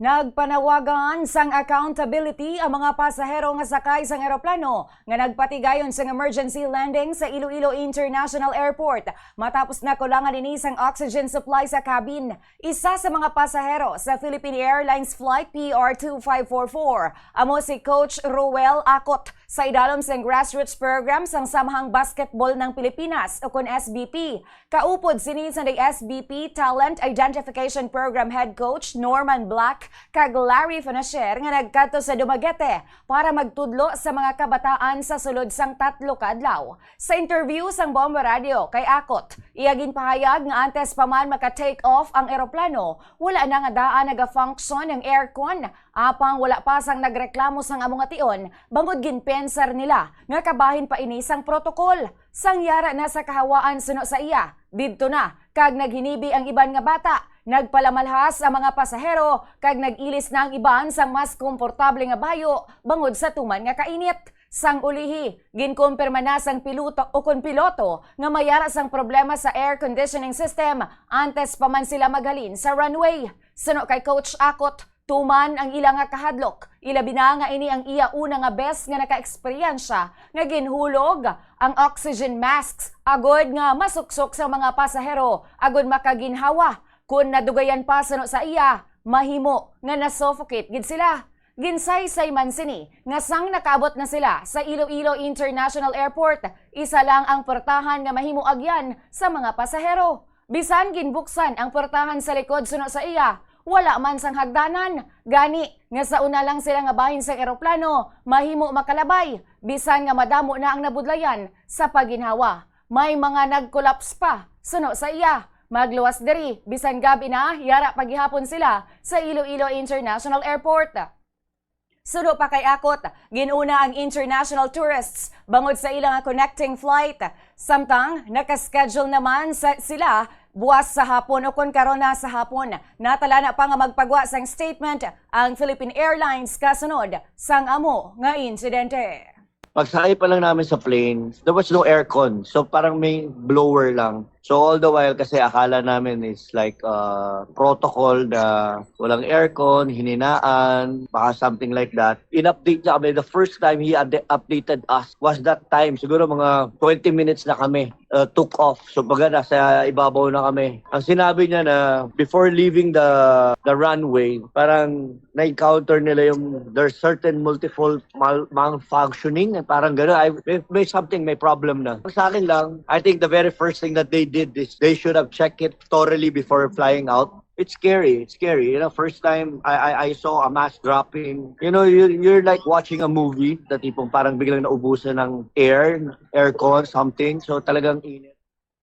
Nagpanawagan sang accountability ang mga pasahero nga sakay sang eroplano nga nagpatigayon sang emergency landing sa Iloilo International Airport matapos na kulangan ini sang oxygen supply sa cabin. Isa sa mga pasahero sa Philippine Airlines Flight PR2544 amo si Coach Roel Akot sa idalom sang grassroots program sang Samahang Basketball ng Pilipinas o kun SBP. Kaupod sini sa SBP Talent Identification Program Head Coach Norman Black kag Larry Fanasher nga nagkadto sa Dumaguete para magtudlo sa mga kabataan sa sulod sang 3 ka adlaw. Sa interview sang Bomba Radio kay Akot, iyagin pahayag nga antes pa man maka-take off ang eroplano, wala na nga daan naga-function ang aircon, apang wala pa sang nagreklamo sang among ation, bangod ginpensar nila nga kabahin pa ini sang protokol. Sang yara na sa kahawaan suno sa iya, didto na kag naghinibi ang iban nga bata. Nagpalamalhas ang mga pasahero kag nag-ilis na ang iban sang mas komportable nga bayo bangod sa tuman nga kainit. Sang ulihi, ginkumpirma na sang piloto o kun piloto nga mayara sang problema sa air conditioning system antes pa man sila magalin sa runway. Suno kay Coach Akot, tuman ang ilang nga kahadlok. Ilabi na nga ini ang iya una nga best nga naka-eksperyensya nga ginhulog ang oxygen masks agod nga masuksok sa mga pasahero agod makaginhawa. Kung nadugayan pa suno sa iya, mahimo nga na-suffocate gid sila. Ginsaysay man sini nga sang nakaabot na sila sa Iloilo International Airport, isa lang ang portahan nga mahimo agyan sa mga pasahero. Bisan ginbuksan ang portahan sa likod suno sa iya, wala man sang hagdanan. Gani nga sa una lang sila nga bahin sang eroplano, mahimo makalabay. Bisan nga madamo na ang nabudlayan sa paginhawa. May mga nagkolaps pa suno sa iya. Magluwas diri, bisan gabi na, yara paghihapon sila sa Iloilo International Airport. Suno pa kay Akot, ginuna ang international tourists bangod sa ilang connecting flight. Samtang, nakaschedule naman sila buwas sa hapon o kun karon na sa hapon. Natala na pa nga magpagwa sang statement ang Philippine Airlines kasunod sang amo nga insidente. Pagsakay pa lang namin sa plane, there was no aircon. So parang may blower lang. So all the while kasi akala namin is like protocol na walang aircon, hininaan, baka something like that. In-update niya kami. The first time he updated us was that time. Siguro mga 20 minutes na kami took off. So baga nasa ibabaw na kami. Ang sinabi niya na before leaving the runway, parang na-encounter nila yung there's certain multiple malfunctioning. Parang gano'n. May problem na. Sa akin lang, I think the very first thing that they did is they should have checked it thoroughly before flying out. It's scary. It's scary. You know, first time I saw a mask dropping. You know, you're like watching a movie. Na tipong parang biglang naubusan ng aircon, something. So talagang init.